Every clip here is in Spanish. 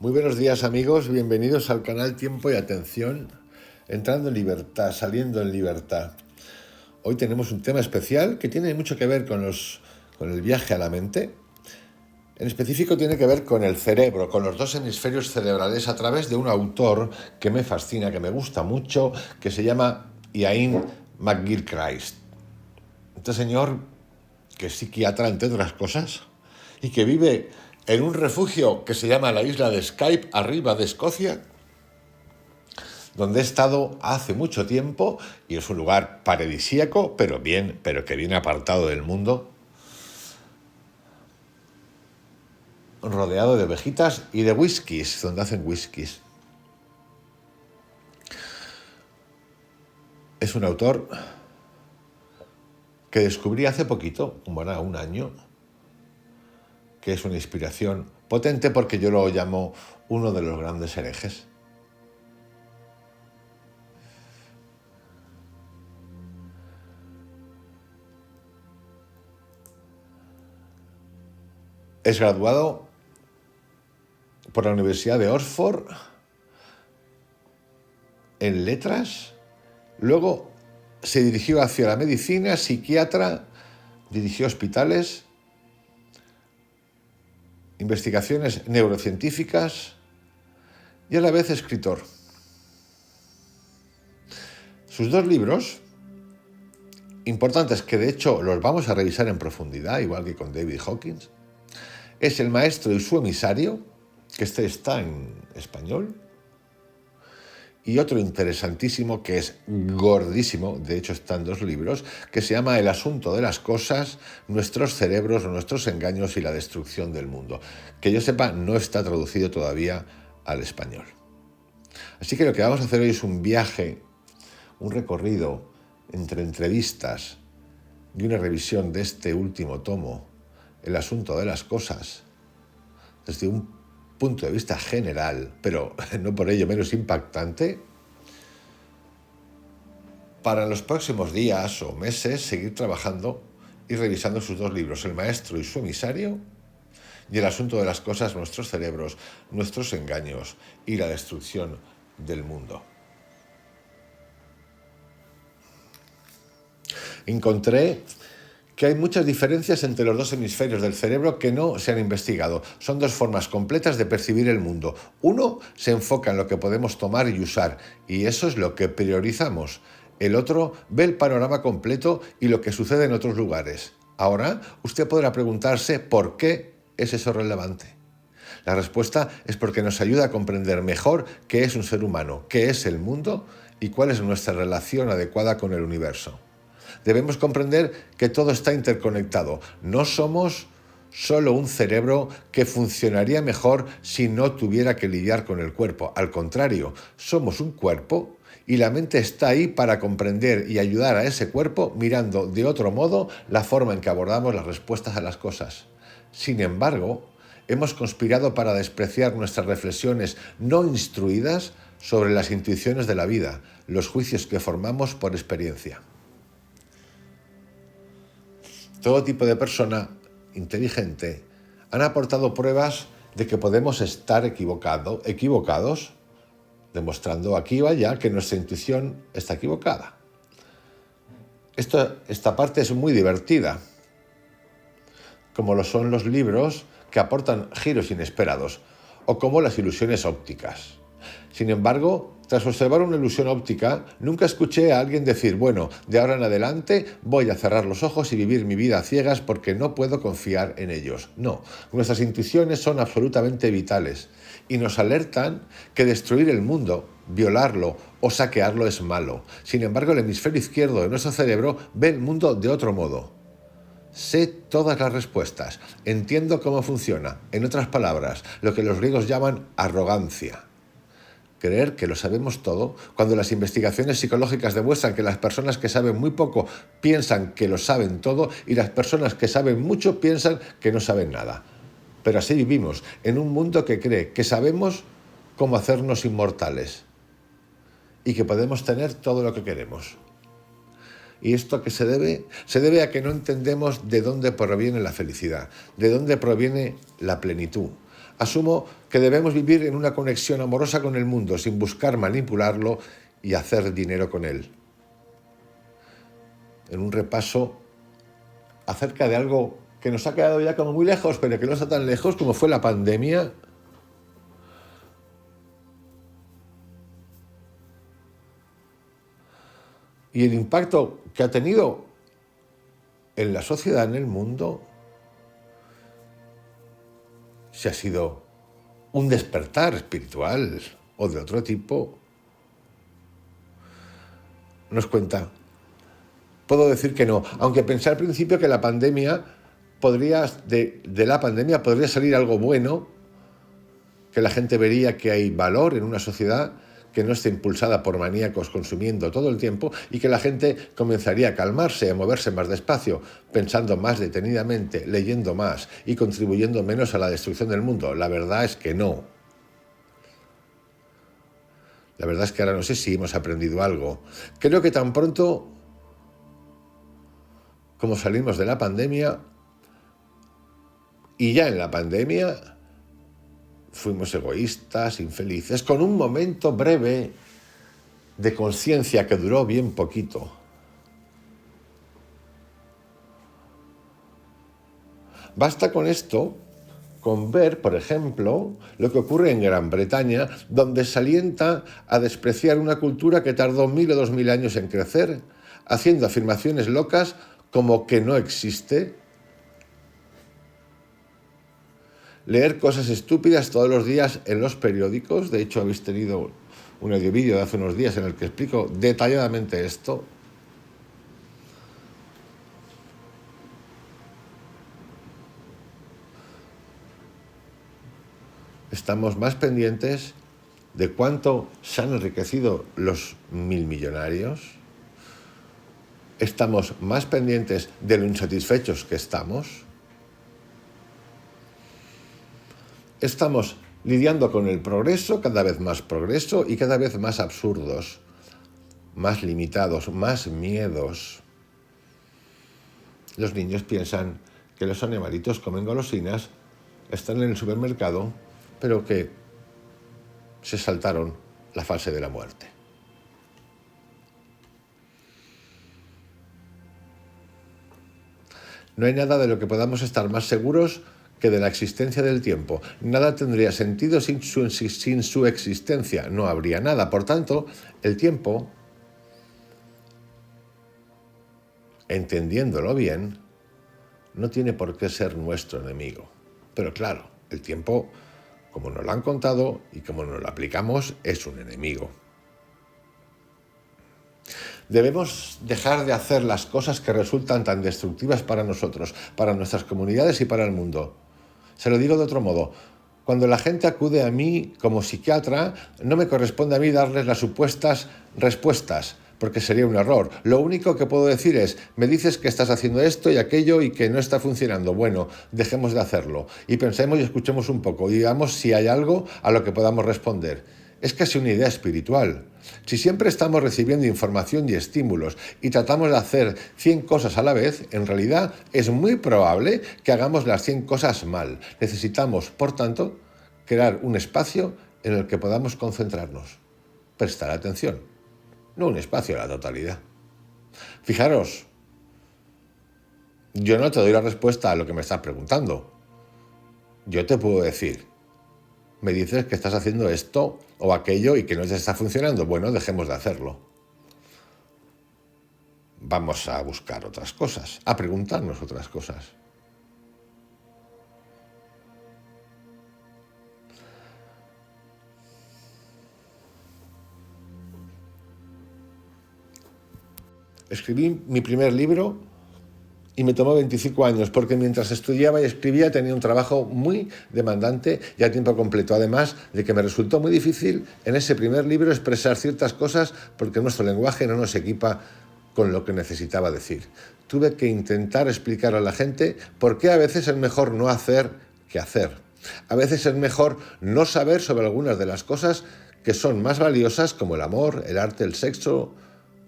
Muy buenos días amigos, bienvenidos al canal Tiempo y Atención, entrando en libertad, saliendo en libertad. Hoy tenemos un tema especial que tiene mucho que ver con el viaje a la mente. En específico tiene que ver con el cerebro, con los dos hemisferios cerebrales a través de un autor que me fascina, que me gusta mucho, que se llama Iain McGilchrist. Este señor, que es psiquiatra entre otras cosas, y que vive en un refugio que se llama la isla de Skye, arriba de Escocia, donde he estado hace mucho tiempo, y es un lugar paradisíaco, pero que viene apartado del mundo, rodeado de ovejitas y de whiskies, donde hacen whiskies. Es un autor que descubrí hace poquito, como era un año, que es una inspiración potente porque yo lo llamo uno de los grandes herejes. Es graduado por la Universidad de Oxford en letras, luego se dirigió hacia la medicina, psiquiatra, dirigió hospitales, investigaciones neurocientíficas y a la vez escritor. Sus dos libros, importantes que de hecho los vamos a revisar en profundidad, igual que con David Hawkins, es El maestro y su emisario, que está en español, y otro interesantísimo que es gordísimo, de hecho están dos libros, que se llama El asunto de las cosas, nuestros cerebros, nuestros engaños y la destrucción del mundo. Que yo sepa, no está traducido todavía al español. Así que lo que vamos a hacer hoy es un viaje, un recorrido entre entrevistas y una revisión de este último tomo, El asunto de las cosas, desde un punto de vista general, pero no por ello menos impactante, para en los próximos días o meses seguir trabajando y revisando sus dos libros, El maestro y su emisario, y El asunto de las cosas, nuestros cerebros, nuestros engaños y la destrucción del mundo. Encontré que hay muchas diferencias entre los dos hemisferios del cerebro que no se han investigado. Son dos formas completas de percibir el mundo. Uno se enfoca en lo que podemos tomar y usar, y eso es lo que priorizamos. El otro ve el panorama completo y lo que sucede en otros lugares. Ahora, usted podrá preguntarse por qué es eso relevante. La respuesta es porque nos ayuda a comprender mejor qué es un ser humano, qué es el mundo y cuál es nuestra relación adecuada con el universo. Debemos comprender que todo está interconectado. No somos solo un cerebro que funcionaría mejor si no tuviera que lidiar con el cuerpo. Al contrario, somos un cuerpo y la mente está ahí para comprender y ayudar a ese cuerpo mirando de otro modo la forma en que abordamos las respuestas a las cosas. Sin embargo, hemos conspirado para despreciar nuestras reflexiones no instruidas sobre las intuiciones de la vida, los juicios que formamos por experiencia. Todo tipo de persona inteligente han aportado pruebas de que podemos estar equivocados, demostrando aquí o allá que nuestra intuición está equivocada. Esta parte es muy divertida, como lo son los libros que aportan giros inesperados, o como las ilusiones ópticas. Sin embargo, tras observar una ilusión óptica, nunca escuché a alguien decir, bueno, de ahora en adelante voy a cerrar los ojos y vivir mi vida a ciegas porque no puedo confiar en ellos. No, nuestras intuiciones son absolutamente vitales y nos alertan que destruir el mundo, violarlo o saquearlo es malo. Sin embargo, el hemisferio izquierdo de nuestro cerebro ve el mundo de otro modo. Sé todas las respuestas, entiendo cómo funciona. En otras palabras, lo que los griegos llaman arrogancia. Creer que lo sabemos todo, cuando las investigaciones psicológicas demuestran que las personas que saben muy poco piensan que lo saben todo y las personas que saben mucho piensan que no saben nada. Pero así vivimos, en un mundo que cree que sabemos cómo hacernos inmortales y que podemos tener todo lo que queremos. ¿Y esto a qué se debe? Se debe a que no entendemos de dónde proviene la felicidad, de dónde proviene la plenitud, Asumo que debemos vivir en una conexión amorosa con el mundo, sin buscar manipularlo y hacer dinero con él. En un repaso acerca de algo que nos ha quedado ya como muy lejos, pero que no está tan lejos como fue la pandemia. Y el impacto que ha tenido en la sociedad, en el mundo, si ha sido un despertar espiritual o de otro tipo, nos cuenta. Puedo decir que no, aunque pensé al principio que la pandemia de la pandemia podría salir algo bueno, que la gente vería que hay valor en una sociedad que no esté impulsada por maníacos consumiendo todo el tiempo y que la gente comenzaría a calmarse, a moverse más despacio, pensando más detenidamente, leyendo más y contribuyendo menos a la destrucción del mundo. La verdad es que no. La verdad es que ahora no sé si hemos aprendido algo. Creo que tan pronto como salimos de la pandemia, y ya en la pandemia fuimos egoístas, infelices, con un momento breve de conciencia que duró bien poquito. Basta con esto, con ver, por ejemplo, lo que ocurre en Gran Bretaña, donde se alienta a despreciar una cultura que tardó 1000 o 2000 años en crecer, haciendo afirmaciones locas como que no existe. Leer cosas estúpidas todos los días en los periódicos. De hecho, habéis tenido un audio-vídeo de hace unos días en el que explico detalladamente esto. Estamos más pendientes de cuánto se han enriquecido los 1000 millonarios. Estamos más pendientes de lo insatisfechos que estamos. Estamos lidiando con el progreso, cada vez más progreso y cada vez más absurdos, más limitados, más miedos. Los niños piensan que los animalitos comen golosinas, están en el supermercado, pero que se saltaron la fase de la muerte. No hay nada de lo que podamos estar más seguros que de la existencia del tiempo. Nada tendría sentido sin su existencia. No habría nada. Por tanto, el tiempo, entendiéndolo bien, no tiene por qué ser nuestro enemigo. Pero claro, el tiempo, como nos lo han contado y como nos lo aplicamos, es un enemigo. Debemos dejar de hacer las cosas que resultan tan destructivas para nosotros, para nuestras comunidades y para el mundo. Se lo digo de otro modo. Cuando la gente acude a mí como psiquiatra, no me corresponde a mí darles las supuestas respuestas, porque sería un error. Lo único que puedo decir es, me dices que estás haciendo esto y aquello y que no está funcionando. Bueno, dejemos de hacerlo y pensemos y escuchemos un poco y digamos si hay algo a lo que podamos responder. Es casi una idea espiritual. Si siempre estamos recibiendo información y estímulos y tratamos de hacer 100 cosas a la vez, en realidad es muy probable que hagamos las 100 cosas mal. Necesitamos, por tanto, crear un espacio en el que podamos concentrarnos, prestar atención, no un espacio a la totalidad. Fijaros, yo no te doy la respuesta a lo que me estás preguntando. Yo te puedo decir, me dices que estás haciendo esto o aquello y que no te está funcionando. Bueno, dejemos de hacerlo. Vamos a buscar otras cosas, a preguntarnos otras cosas. Escribí mi primer libro y me tomó 25 años, porque mientras estudiaba y escribía tenía un trabajo muy demandante y a tiempo completo. Además de que me resultó muy difícil en ese primer libro expresar ciertas cosas porque nuestro lenguaje no nos equipa con lo que necesitaba decir. Tuve que intentar explicar a la gente por qué a veces es mejor no hacer que hacer. A veces es mejor no saber sobre algunas de las cosas que son más valiosas, como el amor, el arte, el sexo,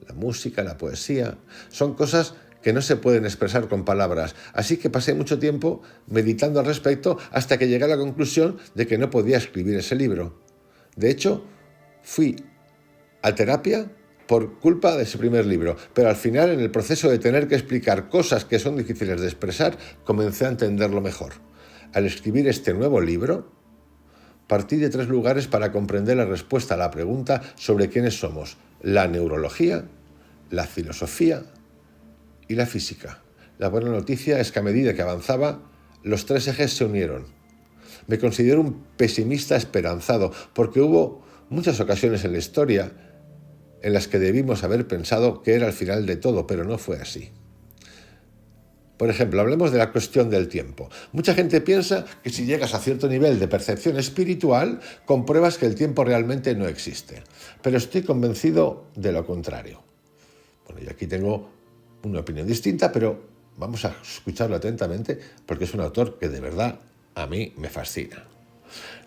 la música, la poesía. Son cosas que no se pueden expresar con palabras. Así que pasé mucho tiempo meditando al respecto hasta que llegué a la conclusión de que no podía escribir ese libro. De hecho, fui a terapia por culpa de ese primer libro, pero al final, en el proceso de tener que explicar cosas que son difíciles de expresar, comencé a entenderlo mejor. Al escribir este nuevo libro, partí de 3 lugares para comprender la respuesta a la pregunta sobre quiénes somos: la neurología, la filosofía y la física. La buena noticia es que a medida que avanzaba, los 3 ejes se unieron. Me considero un pesimista esperanzado, porque hubo muchas ocasiones en la historia en las que debimos haber pensado que era el final de todo, pero no fue así. Por ejemplo, hablemos de la cuestión del tiempo. Mucha gente piensa que si llegas a cierto nivel de percepción espiritual, compruebas que el tiempo realmente no existe. Pero estoy convencido de lo contrario. Bueno, y aquí tengo una opinión distinta, pero vamos a escucharlo atentamente porque es un autor que de verdad a mí me fascina.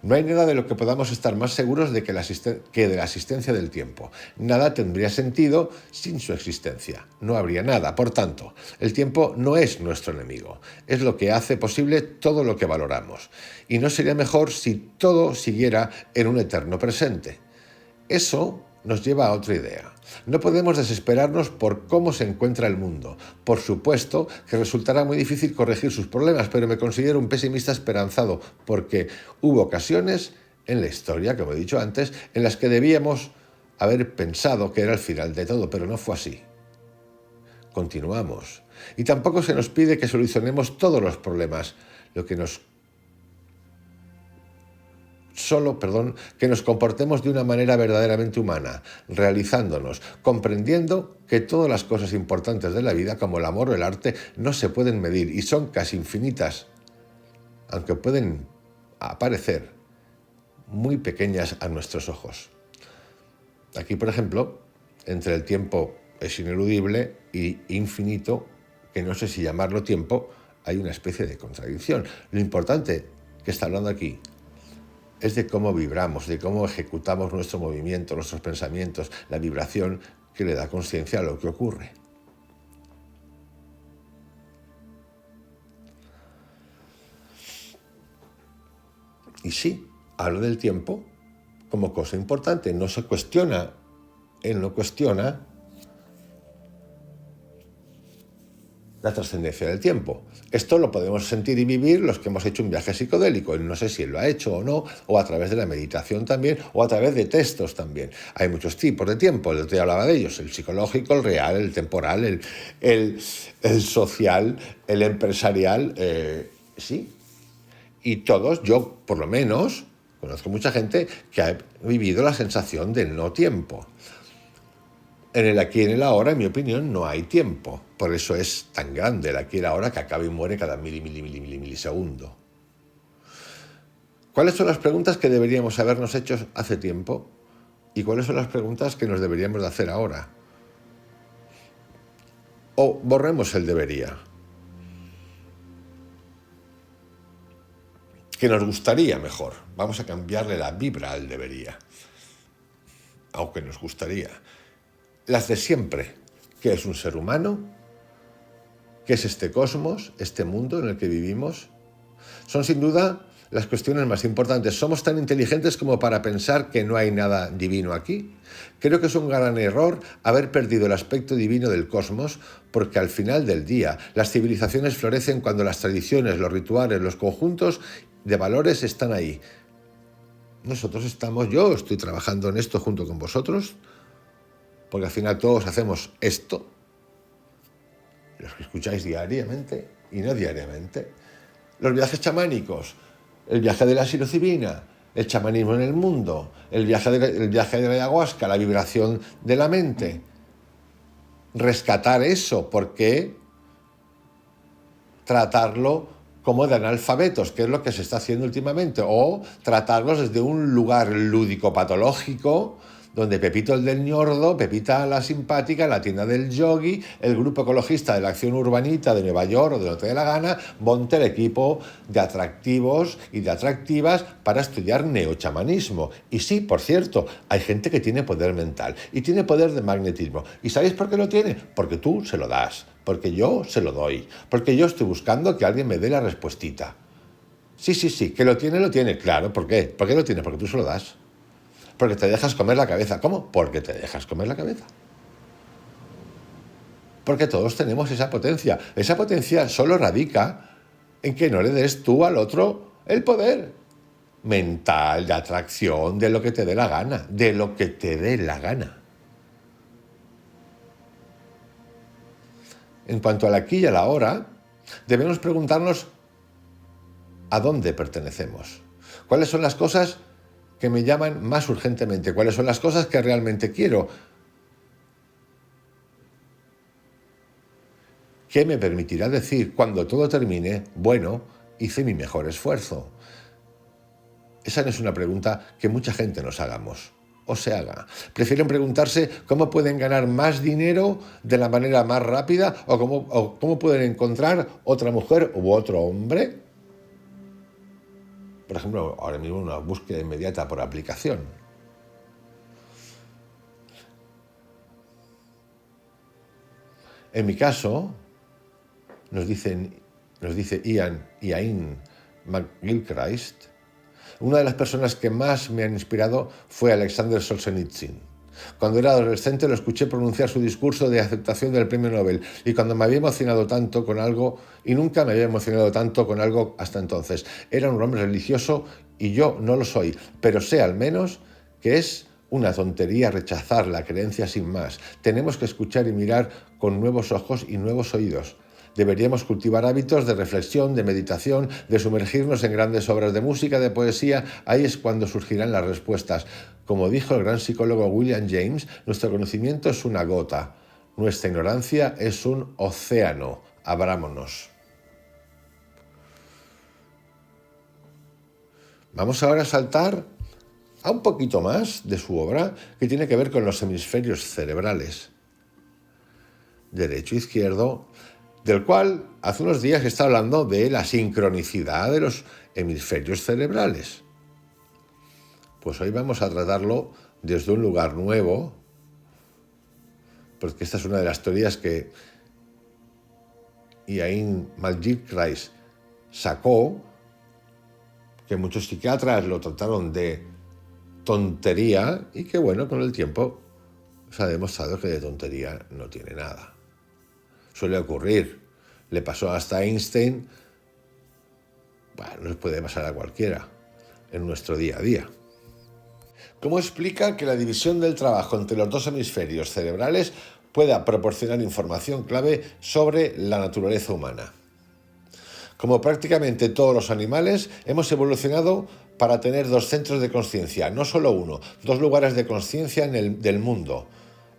No hay nada de lo que podamos estar más seguros de que de la existencia del tiempo. Nada tendría sentido sin su existencia. No habría nada. Por tanto, el tiempo no es nuestro enemigo. Es lo que hace posible todo lo que valoramos. Y no sería mejor si todo siguiera en un eterno presente. Eso nos lleva a otra idea. No podemos desesperarnos por cómo se encuentra el mundo. Por supuesto que resultará muy difícil corregir sus problemas, pero me considero un pesimista esperanzado porque hubo ocasiones en la historia, como he dicho antes, en las que debíamos haber pensado que era el final de todo, pero no fue así. Continuamos. Y tampoco se nos pide que solucionemos todos los problemas, que nos comportemos de una manera verdaderamente humana, realizándonos, comprendiendo que todas las cosas importantes de la vida, como el amor o el arte, no se pueden medir y son casi infinitas, aunque pueden aparecer muy pequeñas a nuestros ojos. Aquí, por ejemplo, entre el tiempo es ineludible y infinito, que no sé si llamarlo tiempo, hay una especie de contradicción. Lo importante que está hablando aquí es de cómo vibramos, de cómo ejecutamos nuestro movimiento, nuestros pensamientos, la vibración que le da conciencia a lo que ocurre. Y sí, hablo del tiempo como cosa importante. No se cuestiona, él no cuestiona la trascendencia del tiempo. Esto lo podemos sentir y vivir los que hemos hecho un viaje psicodélico. No sé si él lo ha hecho o no, o a través de la meditación también, o a través de textos también. Hay muchos tipos de tiempo, el otro día hablaba de ellos: el psicológico, el real, el temporal, el social, el empresarial, sí. Y todos, yo por lo menos, conozco mucha gente que ha vivido la sensación del no tiempo. En el aquí y en el ahora, en mi opinión, no hay tiempo. Por eso es tan grande el aquí y el ahora, que acaba y muere cada milisegundo. ¿Cuáles son las preguntas que deberíamos habernos hecho hace tiempo? ¿Y cuáles son las preguntas que nos deberíamos de hacer ahora? O borremos el debería. Que nos gustaría mejor. Vamos a cambiarle la vibra al debería. Aunque nos gustaría. Las de siempre. ¿Qué es un ser humano? ¿Qué es este cosmos, este mundo en el que vivimos? Son sin duda las cuestiones más importantes. ¿Somos tan inteligentes como para pensar que no hay nada divino aquí? Creo que es un gran error haber perdido el aspecto divino del cosmos, porque al final del día las civilizaciones florecen cuando las tradiciones, los rituales, los conjuntos de valores están ahí. Yo estoy trabajando en esto junto con vosotros, porque al final todos hacemos esto, los que escucháis diariamente y no diariamente. Los viajes chamánicos, el viaje de la psilocibina, el chamanismo en el mundo, el viaje de la ayahuasca, la vibración de la mente. Rescatar eso, porque tratarlo como de analfabetos, que es lo que se está haciendo últimamente, o tratarlos desde un lugar lúdico patológico, donde Pepito el del ñordo, Pepita la simpática, la tienda del yogi, el grupo ecologista de la Acción Urbanita de Nueva York o de donde te dé la gana, monte el equipo de atractivos y de atractivas para estudiar neochamanismo. Y sí, por cierto, hay gente que tiene poder mental y tiene poder de magnetismo. ¿Y sabéis por qué lo tiene? Porque tú se lo das. porque yo se lo doy, porque yo estoy buscando que alguien me dé la respuestita. Sí, que lo tiene, claro, ¿por qué? ¿Por qué lo tiene? Porque tú se lo das. Porque te dejas comer la cabeza. ¿Cómo? Porque te dejas comer la cabeza. Porque todos tenemos esa potencia. Esa potencia solo radica en que no le des tú al otro el poder mental, de atracción, de lo que te dé la gana, de lo que te dé la gana. En cuanto al aquí y a la ahora, debemos preguntarnos a dónde pertenecemos. ¿Cuáles son las cosas que me llaman más urgentemente? ¿Cuáles son las cosas que realmente quiero? ¿Qué me permitirá decir cuando todo termine, bueno, hice mi mejor esfuerzo? Esa no es una pregunta que mucha gente nos hagamos o se haga. Prefieren preguntarse cómo pueden ganar más dinero de la manera más rápida o cómo pueden encontrar otra mujer u otro hombre. Por ejemplo, ahora mismo una búsqueda inmediata por aplicación. En mi caso, nos dice Iain McGilchrist, una de las personas que más me han inspirado fue Alexander Solzhenitsyn. Cuando era adolescente lo escuché pronunciar su discurso de aceptación del premio Nobel y cuando me había emocionado tanto con algo, y nunca me había emocionado tanto con algo hasta entonces. Era un hombre religioso y yo no lo soy, pero sé al menos que es una tontería rechazar la creencia sin más. Tenemos que escuchar y mirar con nuevos ojos y nuevos oídos. Deberíamos cultivar hábitos de reflexión, de meditación, de sumergirnos en grandes obras de música, de poesía. Ahí es cuando surgirán las respuestas. Como dijo el gran psicólogo William James, nuestro conocimiento es una gota, nuestra ignorancia es un océano. Abrámonos. Vamos ahora a saltar a un poquito más de su obra, que tiene que ver con los hemisferios cerebrales, derecho e izquierdo, del cual hace unos días está hablando de la sincronicidad de los hemisferios cerebrales. Pues hoy vamos a tratarlo desde un lugar nuevo, porque esta es una de las teorías que Iain McGilchrist sacó, que muchos psiquiatras lo trataron de tontería y que bueno, con el tiempo se ha demostrado que de tontería no tiene nada. Suele ocurrir, le pasó hasta Einstein, bueno, nos puede pasar a cualquiera en nuestro día a día. ¿Cómo explica que la división del trabajo entre los dos hemisferios cerebrales pueda proporcionar información clave sobre la naturaleza humana? Como prácticamente todos los animales, hemos evolucionado para tener dos centros de conciencia, no solo uno, dos lugares de conciencia del mundo.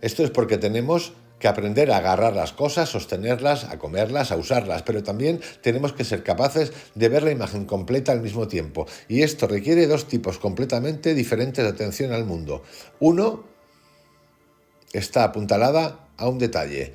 Esto es porque tenemos que aprender a agarrar las cosas, sostenerlas, a comerlas, a usarlas, pero también tenemos que ser capaces de ver la imagen completa al mismo tiempo. Y esto requiere dos tipos completamente diferentes de atención al mundo. Uno está apuntalada a un detalle.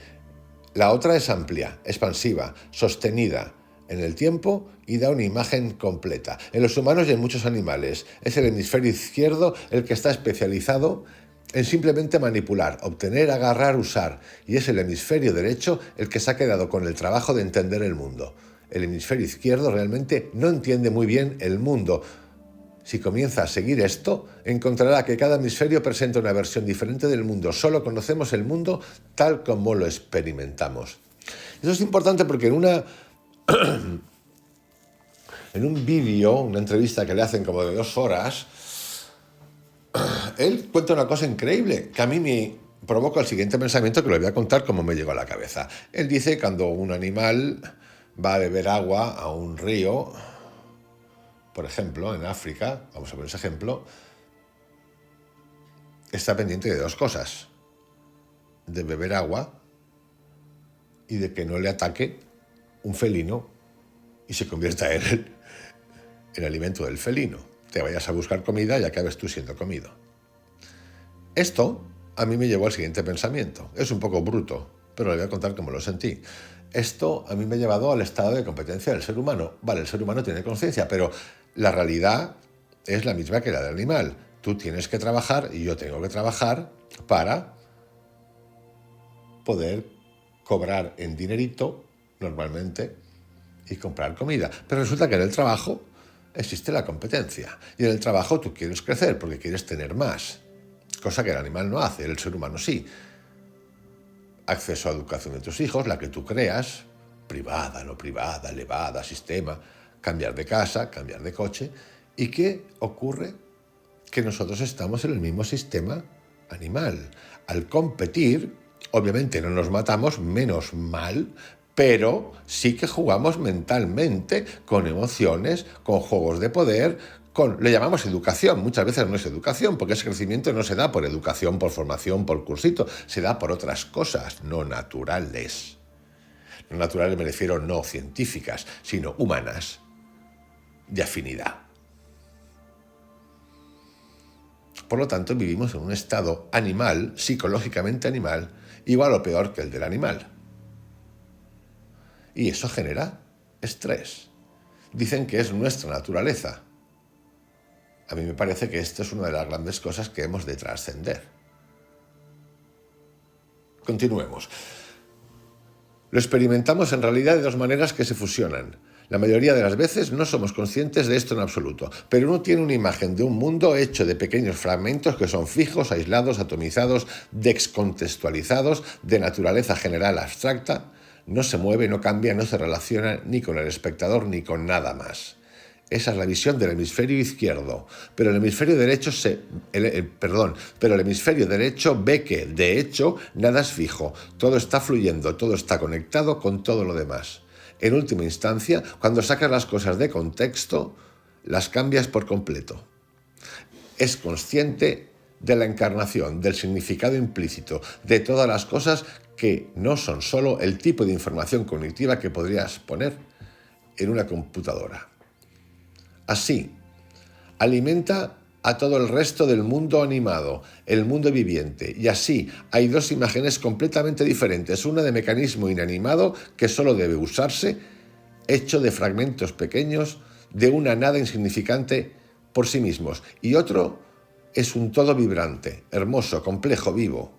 La otra es amplia, expansiva, sostenida en el tiempo y da una imagen completa. En los humanos y en muchos animales es el hemisferio izquierdo el que está especializado en simplemente manipular, obtener, agarrar, usar, y es el hemisferio derecho el que se ha quedado con el trabajo de entender el mundo. El hemisferio izquierdo realmente no entiende muy bien el mundo. Si comienza a seguir esto, encontrará que cada hemisferio presenta una versión diferente del mundo. Solo conocemos el mundo tal como lo experimentamos. Eso es importante porque en un vídeo, una entrevista que le hacen como de 2 horas, él cuenta una cosa increíble que a mí me provoca el siguiente pensamiento, que lo voy a contar como me llegó a la cabeza. Él dice cuando un animal va a beber agua a un río, por ejemplo, en África, vamos a poner ese ejemplo, está pendiente de 2 cosas: de beber agua y de que no le ataque un felino y se convierta en el alimento del felino. Te vayas a buscar comida y acabes tú siendo comido. Esto a mí me llevó al siguiente pensamiento. Es un poco bruto, pero le voy a contar cómo lo sentí. Esto a mí me ha llevado al estado de competencia del ser humano. Vale, el ser humano tiene conciencia, pero la realidad es la misma que la del animal. Tú tienes que trabajar y yo tengo que trabajar para poder cobrar en dinerito, normalmente, y comprar comida. Pero resulta que en el trabajo existe la competencia. Y en el trabajo tú quieres crecer porque quieres tener más. Cosa que el animal no hace, el ser humano sí. Acceso a educación de tus hijos, la que tú creas, privada, no privada, elevada, sistema, cambiar de casa, cambiar de coche. ¿Y qué ocurre? Que nosotros estamos en el mismo sistema animal. Al competir, obviamente no nos matamos, menos mal, pero sí que jugamos mentalmente, con emociones, con juegos de poder, le llamamos educación. Muchas veces no es educación, porque ese crecimiento no se da por educación, por formación, por cursito, se da por otras cosas no naturales. No naturales me refiero no científicas, sino humanas, de afinidad. Por lo tanto, vivimos en un estado animal, psicológicamente animal, igual o peor que el del animal. Y eso genera estrés. Dicen que es nuestra naturaleza. A mí me parece que esto es una de las grandes cosas que hemos de trascender. Continuemos. Lo experimentamos en realidad de dos maneras que se fusionan. La mayoría de las veces no somos conscientes de esto en absoluto, pero uno tiene una imagen de un mundo hecho de pequeños fragmentos que son fijos, aislados, atomizados, descontextualizados, de naturaleza general abstracta. No se mueve, no cambia, no se relaciona ni con el espectador ni con nada más. Esa es la visión del hemisferio izquierdo, pero el hemisferio derecho pero el hemisferio derecho ve que, de hecho, nada es fijo, todo está fluyendo, todo está conectado con todo lo demás. En última instancia, cuando sacas las cosas de contexto, las cambias por completo. Es consciente de la encarnación, del significado implícito, de todas las cosas que no son solo el tipo de información cognitiva que podrías poner en una computadora. Así, alimenta a todo el resto del mundo animado, el mundo viviente, y así hay dos imágenes completamente diferentes, una de mecanismo inanimado que solo debe usarse, hecho de fragmentos pequeños, de una nada insignificante por sí mismos, y otro es un todo vibrante, hermoso, complejo, vivo.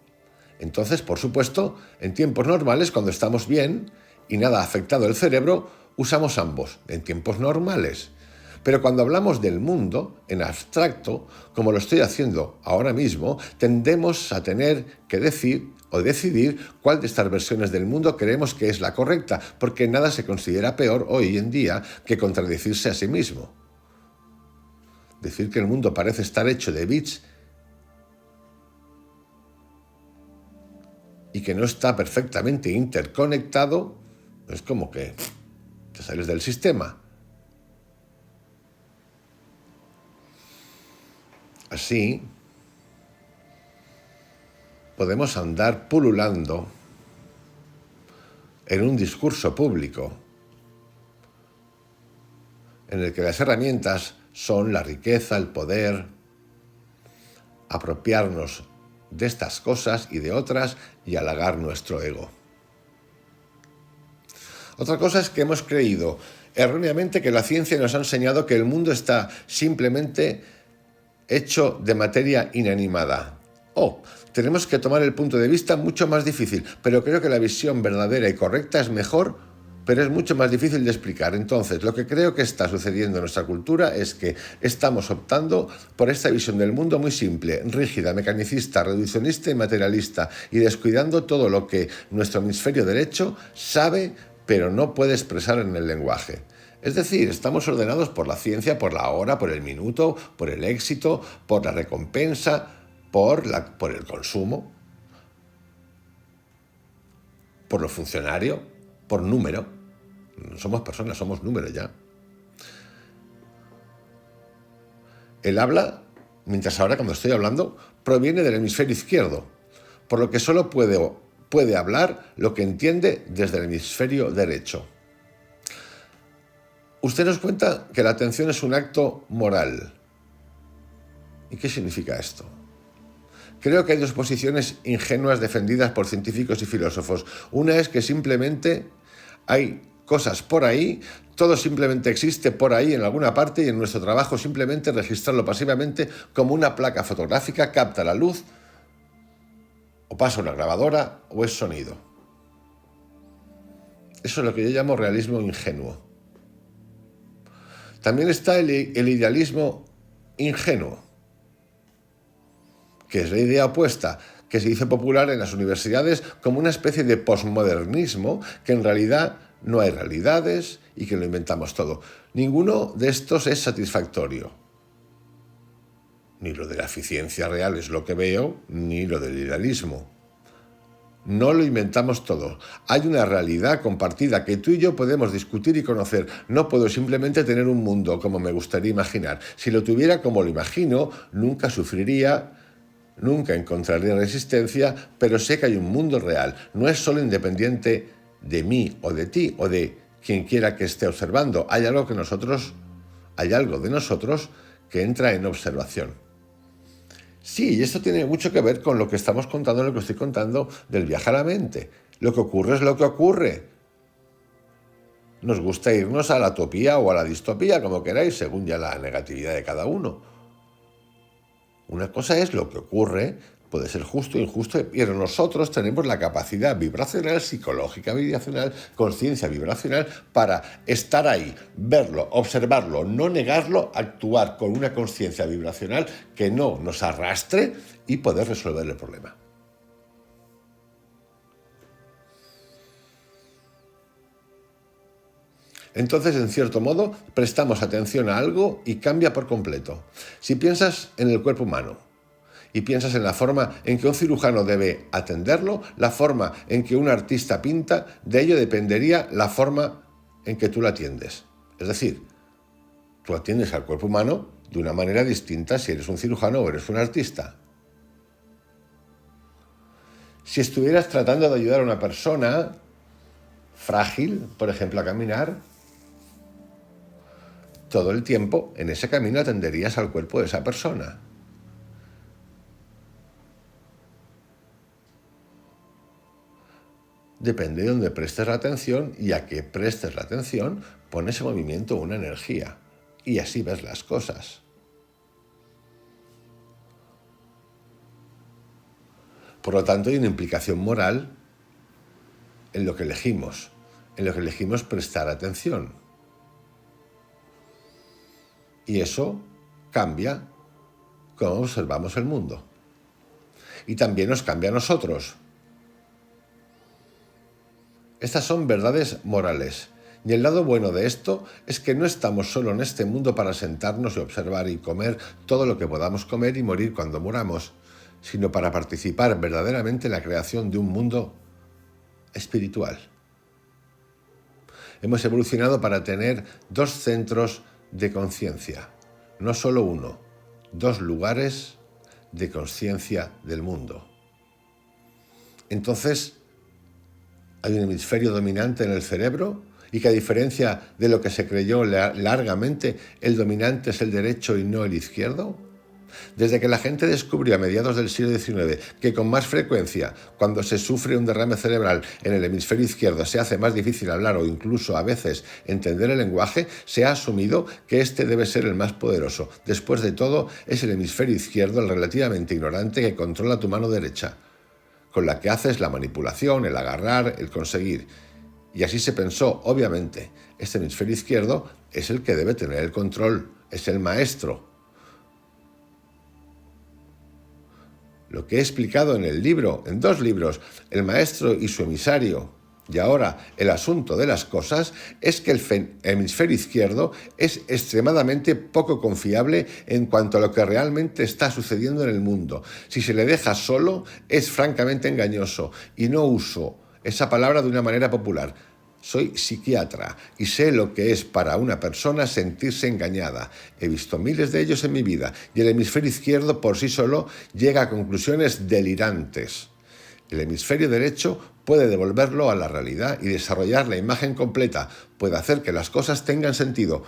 Entonces, por supuesto, en tiempos normales, cuando estamos bien y nada ha afectado el cerebro, usamos ambos, en tiempos normales. Pero cuando hablamos del mundo, en abstracto, como lo estoy haciendo ahora mismo, tendemos a tener que decir o decidir cuál de estas versiones del mundo creemos que es la correcta, porque nada se considera peor hoy en día que contradecirse a sí mismo. Decir que el mundo parece estar hecho de bits y que no está perfectamente interconectado, es como que te sales del sistema. Así, podemos andar pululando en un discurso público en el que las herramientas son la riqueza, el poder, apropiarnos de estas cosas y de otras y halagar nuestro ego. Otra cosa es que hemos creído erróneamente que la ciencia nos ha enseñado que el mundo está simplemente hecho de materia inanimada. Tenemos que tomar el punto de vista mucho más difícil, pero creo que la visión verdadera y correcta es mejor, pero es mucho más difícil de explicar. Entonces, lo que creo que está sucediendo en nuestra cultura es que estamos optando por esta visión del mundo muy simple, rígida, mecanicista, reduccionista y materialista, y descuidando todo lo que nuestro hemisferio derecho sabe, pero no puede expresar en el lenguaje. Es decir, estamos ordenados por la ciencia, por la hora, por el minuto, por el éxito, por la recompensa, por el consumo, por lo funcionario, por número. No somos personas, somos números ya. El habla, mientras ahora cuando estoy hablando, proviene del hemisferio izquierdo, por lo que solo puede hablar lo que entiende desde el hemisferio derecho. Usted nos cuenta que la atención es un acto moral. ¿Y qué significa esto? Creo que hay dos posiciones ingenuas defendidas por científicos y filósofos. Una es que simplemente hay cosas por ahí, todo simplemente existe por ahí en alguna parte y en nuestro trabajo simplemente registrarlo pasivamente como una placa fotográfica, capta la luz, o pasa una grabadora o es sonido. Eso es lo que yo llamo realismo ingenuo. También está el idealismo ingenuo, que es la idea opuesta, que se hizo popular en las universidades como una especie de posmodernismo, que en realidad no hay realidades y que lo inventamos todo. Ninguno de estos es satisfactorio. Ni lo de la eficiencia real es lo que veo, ni lo del idealismo. No lo inventamos todo. Hay una realidad compartida que tú y yo podemos discutir y conocer. No puedo simplemente tener un mundo como me gustaría imaginar. Si lo tuviera como lo imagino, nunca sufriría, nunca encontraría resistencia, pero sé que hay un mundo real. No es solo independiente de mí o de ti o de quien quiera que esté observando. Hay algo de nosotros que entra en observación. Sí, y esto tiene mucho que ver con lo que estamos contando, lo que estoy contando del viaje a la mente. Lo que ocurre es lo que ocurre. Nos gusta irnos a la utopía o a la distopía, como queráis, según ya la negatividad de cada uno. Una cosa es lo que ocurre, puede ser justo o injusto, pero nosotros tenemos la capacidad vibracional, psicológica vibracional, conciencia vibracional, para estar ahí, verlo, observarlo, no negarlo, actuar con una conciencia vibracional que no nos arrastre y poder resolver el problema. Entonces, en cierto modo, prestamos atención a algo y cambia por completo. Si piensas en el cuerpo humano y piensas en la forma en que un cirujano debe atenderlo, la forma en que un artista pinta, de ello dependería la forma en que tú lo atiendes. Es decir, tú atiendes al cuerpo humano de una manera distinta si eres un cirujano o eres un artista. Si estuvieras tratando de ayudar a una persona frágil, por ejemplo, a caminar, todo el tiempo en ese camino atenderías al cuerpo de esa persona. Depende de dónde prestes la atención y a qué prestes la atención, pones en movimiento una energía y así ves las cosas. Por lo tanto, hay una implicación moral en lo que elegimos prestar atención. Y eso cambia cómo observamos el mundo. Y también nos cambia a nosotros. Estas son verdades morales. Y el lado bueno de esto es que no estamos solo en este mundo para sentarnos y observar y comer todo lo que podamos comer y morir cuando muramos, sino para participar verdaderamente en la creación de un mundo espiritual. Hemos evolucionado para tener 2 centros de conciencia, no solo uno, 2 lugares de conciencia del mundo. Entonces, hay un hemisferio dominante en el cerebro y que a diferencia de lo que se creyó largamente, el dominante es el derecho y no el izquierdo. Desde que la gente descubrió a mediados del siglo XIX que con más frecuencia, cuando se sufre un derrame cerebral en el hemisferio izquierdo, se hace más difícil hablar o incluso a veces entender el lenguaje, se ha asumido que este debe ser el más poderoso. Después de todo, es el hemisferio izquierdo el relativamente ignorante que controla tu mano derecha, con la que haces la manipulación, el agarrar, el conseguir. Y así se pensó, obviamente. Este hemisferio izquierdo es el que debe tener el control, es el maestro. Lo que he explicado en el libro, en 2 libros, El maestro y su emisario, y ahora El asunto de las cosas, es que el hemisferio izquierdo es extremadamente poco confiable en cuanto a lo que realmente está sucediendo en el mundo. Si se le deja solo, es francamente engañoso, y no uso esa palabra de una manera popular. Soy psiquiatra y sé lo que es para una persona sentirse engañada. He visto miles de ellos en mi vida y el hemisferio izquierdo por sí solo llega a conclusiones delirantes. El hemisferio derecho puede devolverlo a la realidad y desarrollar la imagen completa, puede hacer que las cosas tengan sentido,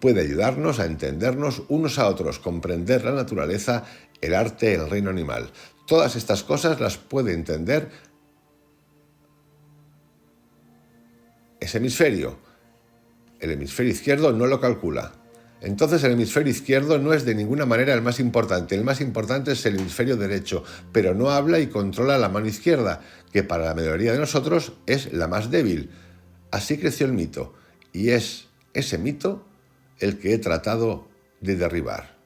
puede ayudarnos a entendernos unos a otros, comprender la naturaleza, el arte, el reino animal. Todas estas cosas las puede entender ese hemisferio. El hemisferio izquierdo no lo calcula. Entonces el hemisferio izquierdo no es de ninguna manera el más importante. El más importante es el hemisferio derecho, pero no habla y controla la mano izquierda, que para la mayoría de nosotros es la más débil. Así creció el mito, y es ese mito el que he tratado de derribar.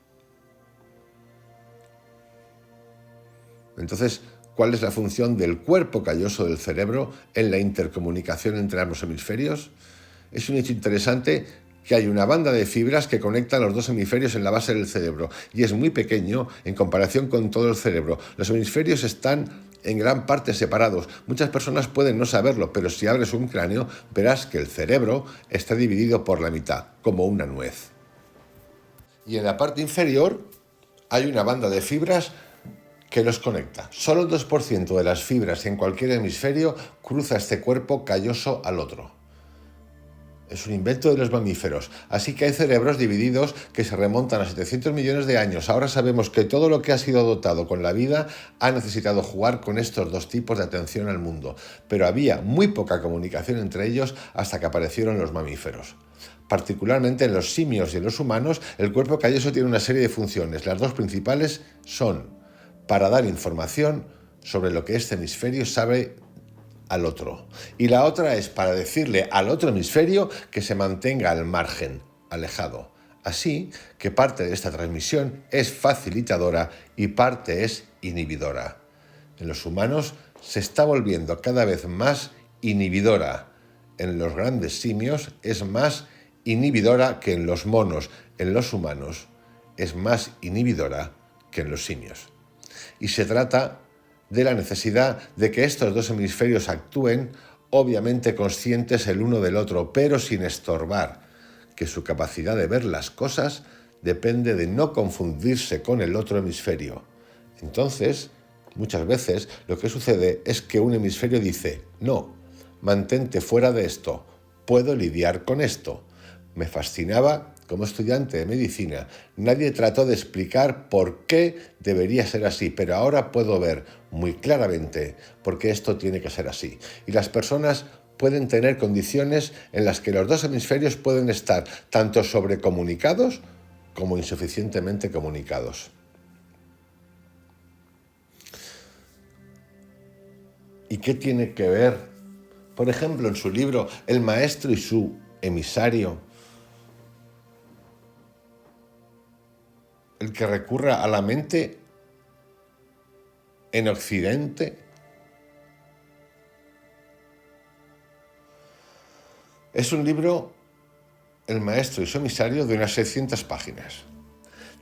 Entonces, ¿cuál es la función del cuerpo calloso del cerebro en la intercomunicación entre ambos hemisferios? Es un hecho interesante que hay una banda de fibras que conectan los dos hemisferios en la base del cerebro y es muy pequeño en comparación con todo el cerebro. Los hemisferios están en gran parte separados. Muchas personas pueden no saberlo, pero si abres un cráneo verás que el cerebro está dividido por la mitad, como una nuez. Y en la parte inferior hay una banda de fibras que los conecta. Solo el 2% de las fibras en cualquier hemisferio cruza este cuerpo calloso al otro. Es un invento de los mamíferos, así que hay cerebros divididos que se remontan a 700 millones de años. Ahora sabemos que todo lo que ha sido dotado con la vida ha necesitado jugar con estos dos tipos de atención al mundo, pero había muy poca comunicación entre ellos hasta que aparecieron los mamíferos. Particularmente en los simios y en los humanos, el cuerpo calloso tiene una serie de funciones. Las dos principales son para dar información sobre lo que este hemisferio sabe al otro. Y la otra es para decirle al otro hemisferio que se mantenga al margen, alejado. Así que parte de esta transmisión es facilitadora y parte es inhibidora. En los humanos se está volviendo cada vez más inhibidora. En los grandes simios es más inhibidora que en los monos. En los humanos es más inhibidora que en los simios. Y se trata de la necesidad de que estos dos hemisferios actúen, obviamente conscientes el uno del otro, pero sin estorbar, que su capacidad de ver las cosas depende de no confundirse con el otro hemisferio. Entonces, muchas veces lo que sucede es que un hemisferio dice, no, mantente fuera de esto, puedo lidiar con esto. Me fascinaba como estudiante de medicina, nadie trató de explicar por qué debería ser así, pero ahora puedo ver muy claramente por qué esto tiene que ser así. Y las personas pueden tener condiciones en las que los dos hemisferios pueden estar tanto sobrecomunicados como insuficientemente comunicados. ¿Y qué tiene que ver, por ejemplo, en su libro El maestro y su emisario, el que recurra a la mente en Occidente? Es un libro, El maestro y su emisario, de unas 600 páginas.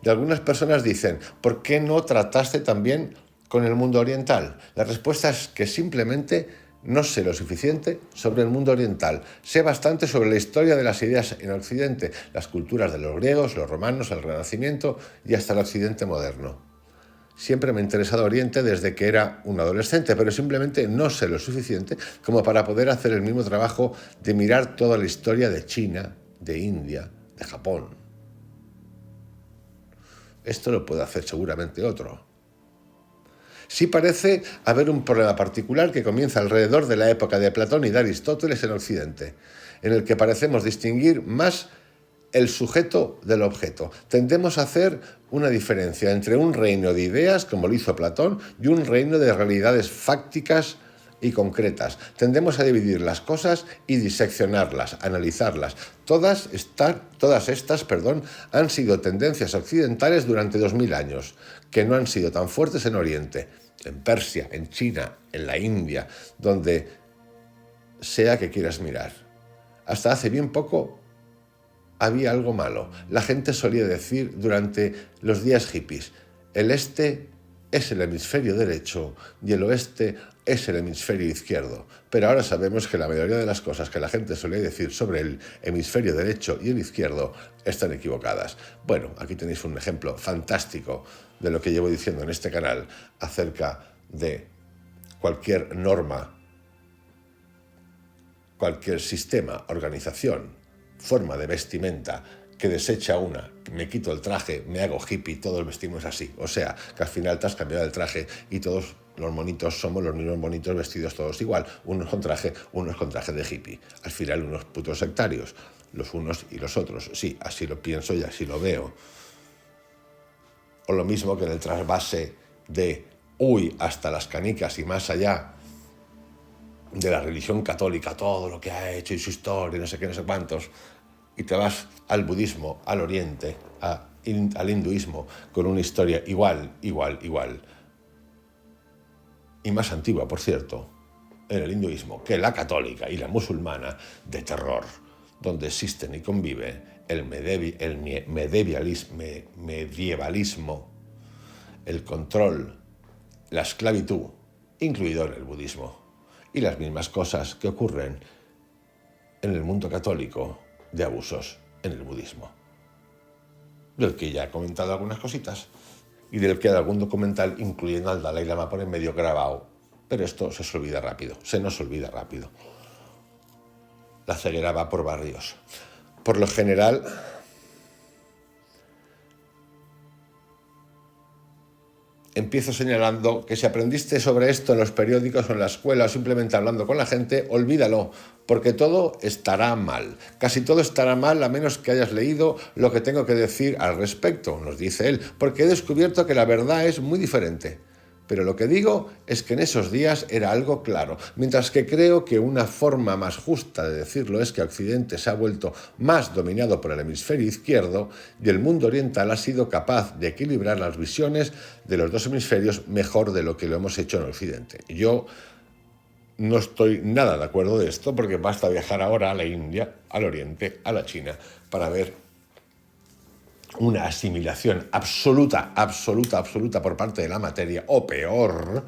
Y algunas personas dicen, ¿por qué no trataste también con el mundo oriental? La respuesta es que simplemente no sé lo suficiente sobre el mundo oriental. Sé bastante sobre la historia de las ideas en Occidente, las culturas de los griegos, los romanos, el Renacimiento y hasta el Occidente moderno. Siempre me ha interesado Oriente desde que era un adolescente, pero simplemente no sé lo suficiente como para poder hacer el mismo trabajo de mirar toda la historia de China, de India, de Japón. Esto lo puede hacer seguramente otro. Sí parece haber un problema particular que comienza alrededor de la época de Platón y de Aristóteles en Occidente, en el que parecemos distinguir más el sujeto del objeto. Tendemos a hacer una diferencia entre un reino de ideas, como lo hizo Platón, y un reino de realidades fácticas y concretas. Tendemos a dividir las cosas y diseccionarlas, analizarlas. Todas estas han sido tendencias occidentales durante 2000 años, que no han sido tan fuertes en Oriente, en Persia, en China, en la India, donde sea que quieras mirar. Hasta hace bien poco había algo malo. La gente solía decir durante los días hippies, el este es el hemisferio derecho y el oeste es el hemisferio izquierdo. Pero ahora sabemos que la mayoría de las cosas que la gente solía decir sobre el hemisferio derecho y el izquierdo están equivocadas. Bueno, aquí tenéis un ejemplo fantástico de lo que llevo diciendo en este canal acerca de cualquier norma, cualquier sistema, organización, forma de vestimenta que desecha una, me quito el traje, me hago hippie, todos vestimos así. O sea, que al final te has cambiado el traje y todos los monitos somos los mismos bonitos vestidos todos igual, unos con traje de hippie. Al final unos putos sectarios, los unos y los otros. Sí, así lo pienso y así lo veo. O lo mismo que en el trasvase de hasta las canicas y más allá, de la religión católica, todo lo que ha hecho y su historia, no sé qué, no sé cuántos, y te vas al budismo, al oriente, al hinduismo, con una historia igual, y más antigua, por cierto, en el hinduismo, que la católica y la musulmana, de terror, donde existen y convive el medievalismo, el control, la esclavitud, incluido en el budismo, y las mismas cosas que ocurren en el mundo católico de abusos en el budismo, del que ya he comentado algunas cositas y del que hay algún documental, incluyendo al Dalai Lama, por en medio grabado, pero esto se olvida rápido, se nos olvida rápido. La ceguera va por barrios. Por lo general, empiezo señalando que si aprendiste sobre esto en los periódicos o en la escuela o simplemente hablando con la gente, olvídalo, porque todo estará mal. Casi todo estará mal a menos que hayas leído lo que tengo que decir al respecto, nos dice él, porque he descubierto que la verdad es muy diferente. Pero lo que digo es que en esos días era algo claro, mientras que creo que una forma más justa de decirlo es que Occidente se ha vuelto más dominado por el hemisferio izquierdo y el mundo oriental ha sido capaz de equilibrar las visiones de los dos hemisferios mejor de lo que lo hemos hecho en Occidente. Yo no estoy nada de acuerdo de esto porque basta viajar ahora a la India, al Oriente, a la China, para ver una asimilación absoluta por parte de la materia, o peor,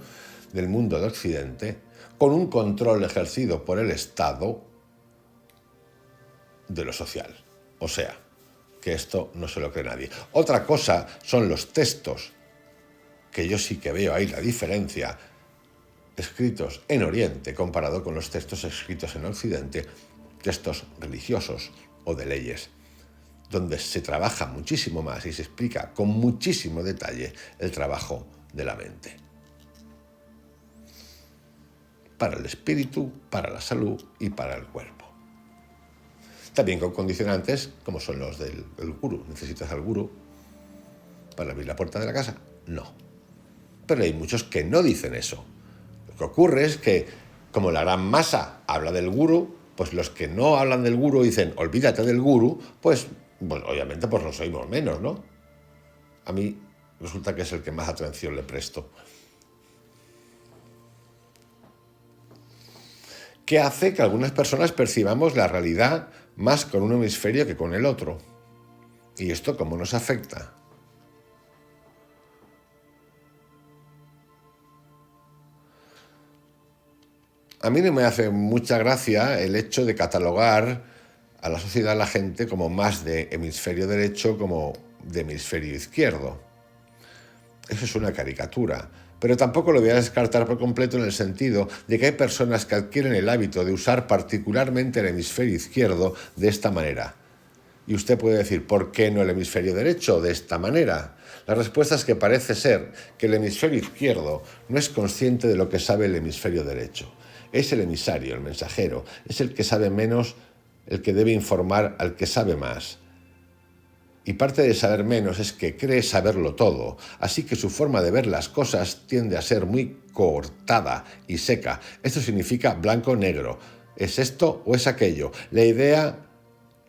del mundo de Occidente, con un control ejercido por el Estado de lo social. O sea, que esto no se lo cree nadie. Otra cosa son los textos, que yo sí que veo ahí la diferencia, escritos en Oriente comparado con los textos escritos en Occidente, textos religiosos o de leyes, donde se trabaja muchísimo más y se explica con muchísimo detalle el trabajo de la mente. Para el espíritu, para la salud y para el cuerpo. También con condicionantes como son los del gurú. ¿Necesitas al gurú para abrir la puerta de la casa? No. Pero hay muchos que no dicen eso. Lo que ocurre es que, como la gran masa habla del gurú, pues los que no hablan del gurú dicen, olvídate del gurú, pues obviamente pues nos oímos menos, ¿no? A mí resulta que es el que más atención le presto. ¿Qué hace que algunas personas percibamos la realidad más con un hemisferio que con el otro? ¿Y esto cómo nos afecta? A mí no me hace mucha gracia el hecho de catalogar a la sociedad, a la gente, como más de hemisferio derecho como de hemisferio izquierdo. Eso es una caricatura, pero tampoco lo voy a descartar por completo en el sentido de que hay personas que adquieren el hábito de usar particularmente el hemisferio izquierdo de esta manera. Y usted puede decir, ¿por qué no el hemisferio derecho de esta manera? La respuesta es que parece ser que el hemisferio izquierdo no es consciente de lo que sabe el hemisferio derecho. Es el emisario, el mensajero, es el que sabe menos, el que debe informar al que sabe más. Y parte de saber menos es que cree saberlo todo, así que su forma de ver las cosas tiende a ser muy cortada y seca. Esto significa blanco-negro. ¿Es esto o es aquello? La idea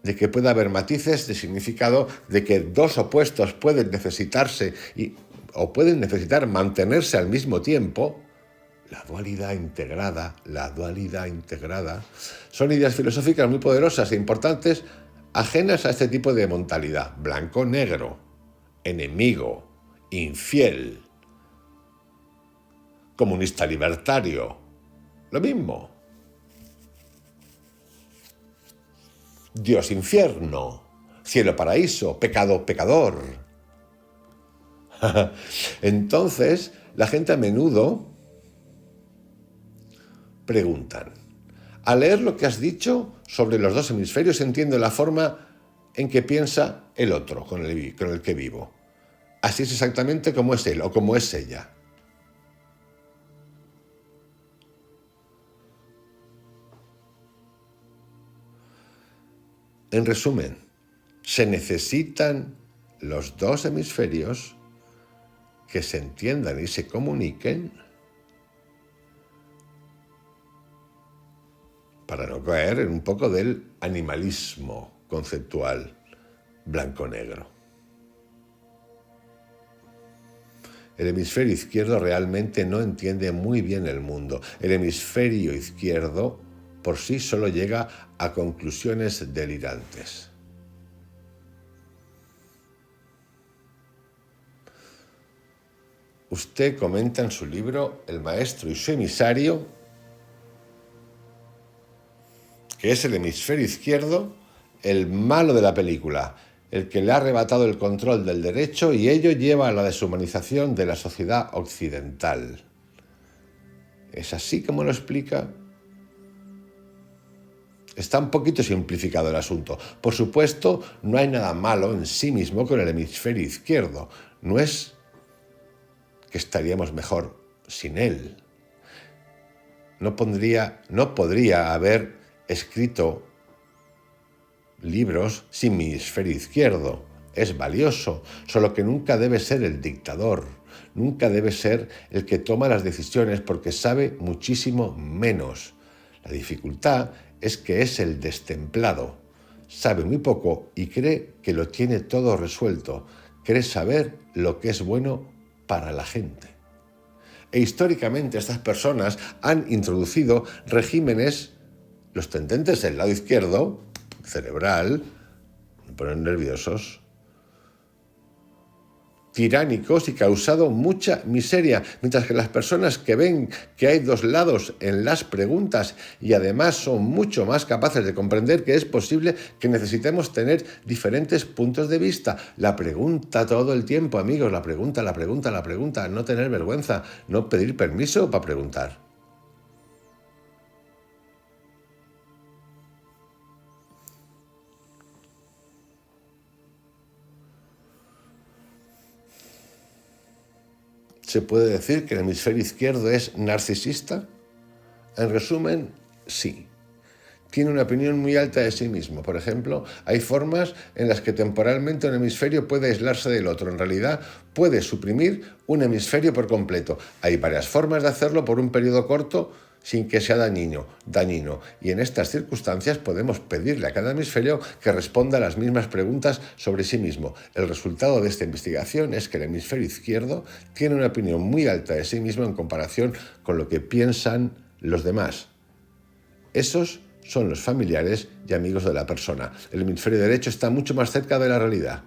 de que pueda haber matices de significado, de que dos opuestos pueden necesitarse o pueden necesitar mantenerse al mismo tiempo. La dualidad integrada, son ideas filosóficas muy poderosas e importantes, ajenas a este tipo de mentalidad. Blanco-negro, enemigo, infiel, comunista libertario, lo mismo. Dios infierno, cielo paraíso, pecado pecador. Entonces, la gente a menudo preguntan, al leer lo que has dicho sobre los dos hemisferios entiendo la forma en que piensa el otro con el que vivo. Así es exactamente como es él o como es ella. En resumen, se necesitan los dos hemisferios que se entiendan y se comuniquen para no caer en un poco del animalismo conceptual blanco-negro. El hemisferio izquierdo realmente no entiende muy bien el mundo. El hemisferio izquierdo por sí solo llega a conclusiones delirantes. Usted comenta en su libro El maestro y su emisario que es el hemisferio izquierdo el malo de la película, el que le ha arrebatado el control del derecho y ello lleva a la deshumanización de la sociedad occidental. ¿Es así como lo explica? Está un poquito simplificado el asunto. Por supuesto, no hay nada malo en sí mismo con el hemisferio izquierdo. No es que estaríamos mejor sin él. No podría haber escrito libros sin mi hemisferio izquierdo. Es valioso, solo que nunca debe ser el dictador. Nunca debe ser el que toma las decisiones porque sabe muchísimo menos. La dificultad es que es el destemplado. Sabe muy poco y cree que lo tiene todo resuelto. Cree saber lo que es bueno para la gente. E históricamente estas personas han introducido regímenes, los tendentes del lado izquierdo, cerebral, me ponen nerviosos, tiránicos y causado mucha miseria, mientras que las personas que ven que hay dos lados en las preguntas y además son mucho más capaces de comprender que es posible que necesitemos tener diferentes puntos de vista. La pregunta todo el tiempo, amigos, la pregunta, no tener vergüenza, no pedir permiso para preguntar. ¿Se puede decir que el hemisferio izquierdo es narcisista? En resumen, sí. Tiene una opinión muy alta de sí mismo. Por ejemplo, hay formas en las que temporalmente un hemisferio puede aislarse del otro. En realidad, puede suprimir un hemisferio por completo. Hay varias formas de hacerlo por un periodo corto sin que sea dañino. Y en estas circunstancias podemos pedirle a cada hemisferio que responda a las mismas preguntas sobre sí mismo. El resultado de esta investigación es que el hemisferio izquierdo tiene una opinión muy alta de sí mismo en comparación con lo que piensan los demás. Esos son los familiares y amigos de la persona. El hemisferio derecho está mucho más cerca de la realidad,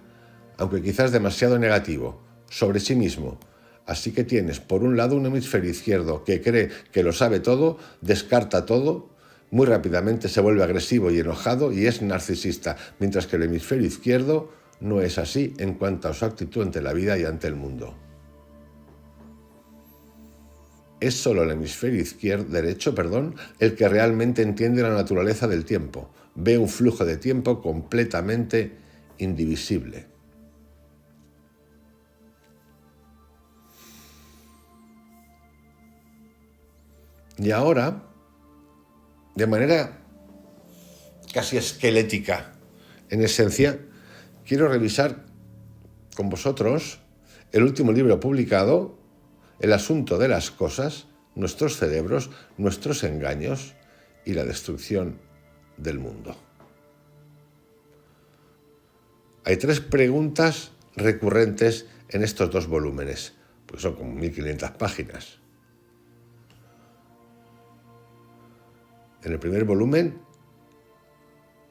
aunque quizás demasiado negativo, sobre sí mismo. Así que tienes, por un lado, un hemisferio izquierdo que cree que lo sabe todo, descarta todo, muy rápidamente se vuelve agresivo y enojado y es narcisista, mientras que el hemisferio izquierdo no es así en cuanto a su actitud ante la vida y ante el mundo. Es solo el hemisferio derecho, el que realmente entiende la naturaleza del tiempo. Ve un flujo de tiempo completamente indivisible. Y ahora, de manera casi esquelética, en esencia, quiero revisar con vosotros el último libro publicado, El asunto de las cosas, nuestros cerebros, nuestros engaños y la destrucción del mundo. Hay 3 preguntas recurrentes en estos 2 volúmenes, pues son como 1500 páginas. En el primer volumen,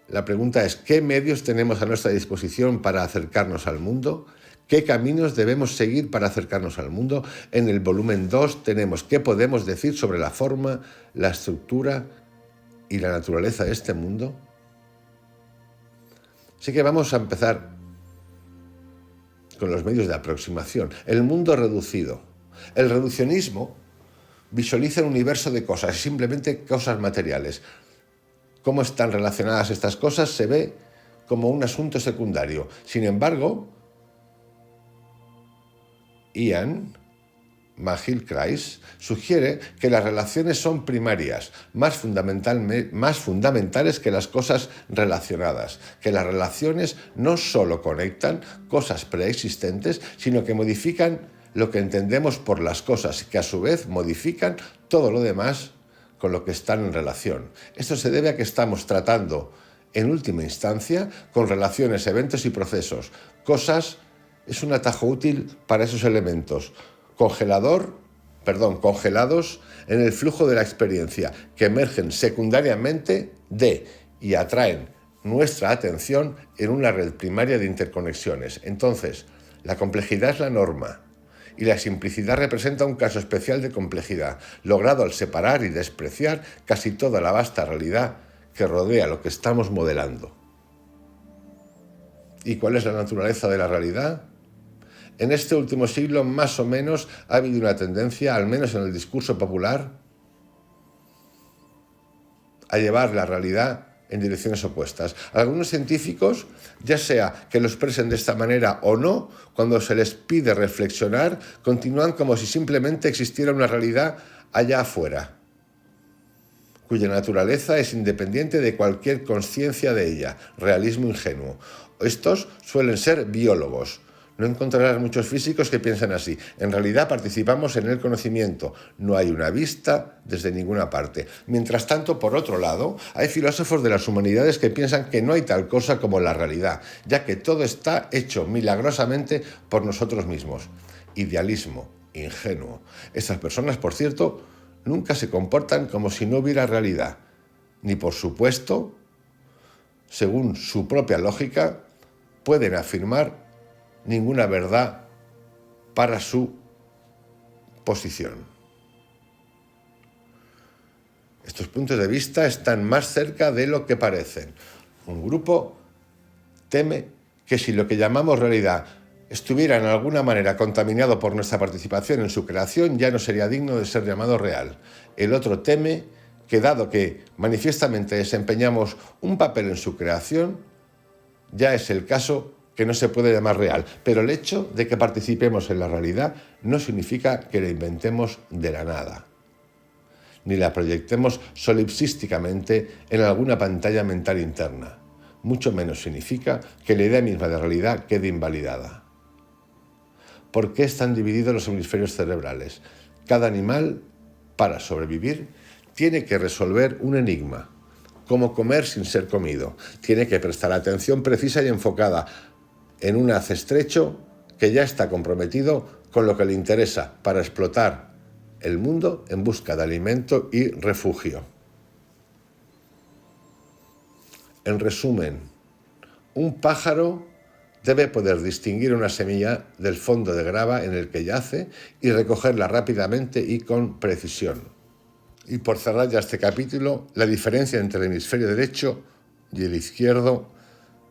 la pregunta es: ¿qué medios tenemos a nuestra disposición para acercarnos al mundo? ¿Qué caminos debemos seguir para acercarnos al mundo? En el volumen 2 tenemos ¿qué podemos decir sobre la forma, la estructura y la naturaleza de este mundo? Así que vamos a empezar con los medios de aproximación. El mundo reducido. El reduccionismo visualiza un universo de cosas, simplemente cosas materiales. Cómo están relacionadas estas cosas se ve como un asunto secundario. Sin embargo, Ian McGilchrist sugiere que las relaciones son primarias, más fundamentales que las cosas relacionadas, que las relaciones no solo conectan cosas preexistentes, sino que modifican lo que entendemos por las cosas, que a su vez modifican todo lo demás con lo que están en relación. Esto se debe a que estamos tratando, en última instancia, con relaciones, eventos y procesos. Cosas es un atajo útil para esos elementos. Congelados en el flujo de la experiencia, que emergen secundariamente de y atraen nuestra atención en una red primaria de interconexiones. Entonces, la complejidad es la norma y la simplicidad representa un caso especial de complejidad, logrado al separar y despreciar casi toda la vasta realidad que rodea lo que estamos modelando. ¿Y cuál es la naturaleza de la realidad? En este último siglo, más o menos, ha habido una tendencia, al menos en el discurso popular, a llevar la realidad en direcciones opuestas. Algunos científicos, ya sea que lo expresen de esta manera o no, cuando se les pide reflexionar, continúan como si simplemente existiera una realidad allá afuera, cuya naturaleza es independiente de cualquier conciencia de ella, realismo ingenuo. Estos suelen ser biólogos. No encontrarás muchos físicos que piensen así. En realidad participamos en el conocimiento. No hay una vista desde ninguna parte. Mientras tanto, por otro lado, hay filósofos de las humanidades que piensan que no hay tal cosa como la realidad, ya que todo está hecho milagrosamente por nosotros mismos. Idealismo ingenuo. Estas personas, por cierto, nunca se comportan como si no hubiera realidad, ni por supuesto, según su propia lógica, pueden afirmar ninguna verdad para su posición. Estos puntos de vista están más cerca de lo que parecen. Un grupo teme que si lo que llamamos realidad estuviera en alguna manera contaminado por nuestra participación en su creación, ya no sería digno de ser llamado real. El otro teme que, dado que manifiestamente desempeñamos un papel en su creación, ya es el caso que no se puede llamar real, pero el hecho de que participemos en la realidad no significa que la inventemos de la nada, ni la proyectemos solipsísticamente en alguna pantalla mental interna. Mucho menos significa que la idea misma de realidad quede invalidada. ¿Por qué están divididos los hemisferios cerebrales? Cada animal, para sobrevivir, tiene que resolver un enigma, como comer sin ser comido. Tiene que prestar atención precisa y enfocada en un haz estrecho que ya está comprometido con lo que le interesa para explotar el mundo en busca de alimento y refugio. En resumen, un pájaro debe poder distinguir una semilla del fondo de grava en el que yace y recogerla rápidamente y con precisión. Y por cerrar ya este capítulo, la diferencia entre el hemisferio derecho y el izquierdo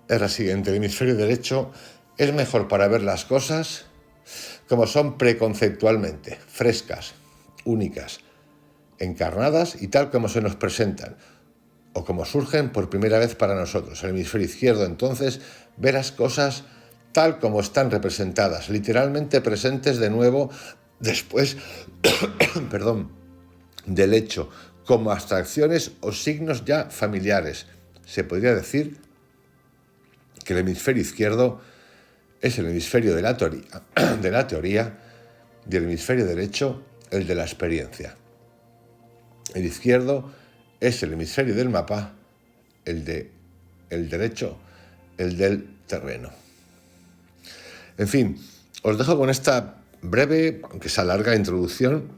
es la siguiente. El hemisferio derecho es mejor para ver las cosas como son preconceptualmente, frescas, únicas, encarnadas y tal como se nos presentan, o como surgen por primera vez para nosotros. El hemisferio izquierdo, entonces, ve las cosas tal como están representadas, literalmente presentes de nuevo después del hecho, como abstracciones o signos ya familiares. Se podría decir que el hemisferio izquierdo es el hemisferio de la teoría y el hemisferio derecho el de la experiencia. El izquierdo es el hemisferio del mapa, el derecho el del terreno. En fin, os dejo con esta breve, aunque sea larga, introducción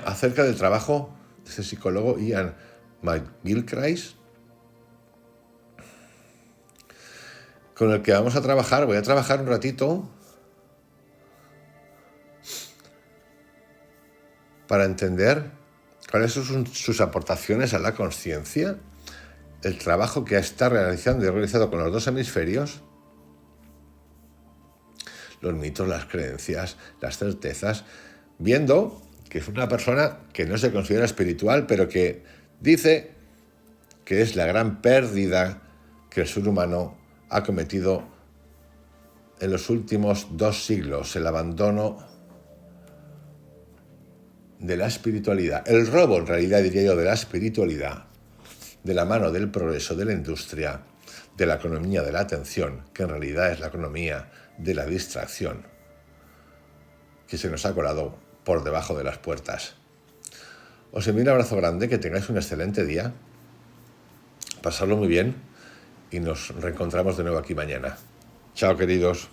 acerca del trabajo de este psicólogo Ian McGilchrist, con el que vamos a trabajar. Voy a trabajar un ratito para entender cuáles son sus aportaciones a la conciencia, el trabajo que está realizando y realizado con los dos hemisferios, los mitos, las creencias, las certezas, viendo que es una persona que no se considera espiritual, pero que dice que es la gran pérdida que el ser humano ha cometido en los últimos 2 siglos, el abandono de la espiritualidad, el robo, en realidad diría yo, de la espiritualidad, de la mano del progreso, de la industria, de la economía de la atención, que en realidad es la economía de la distracción, que se nos ha colado por debajo de las puertas. Os envío un abrazo grande, que tengáis un excelente día, pasarlo muy bien y nos reencontramos de nuevo aquí mañana. Chao, queridos.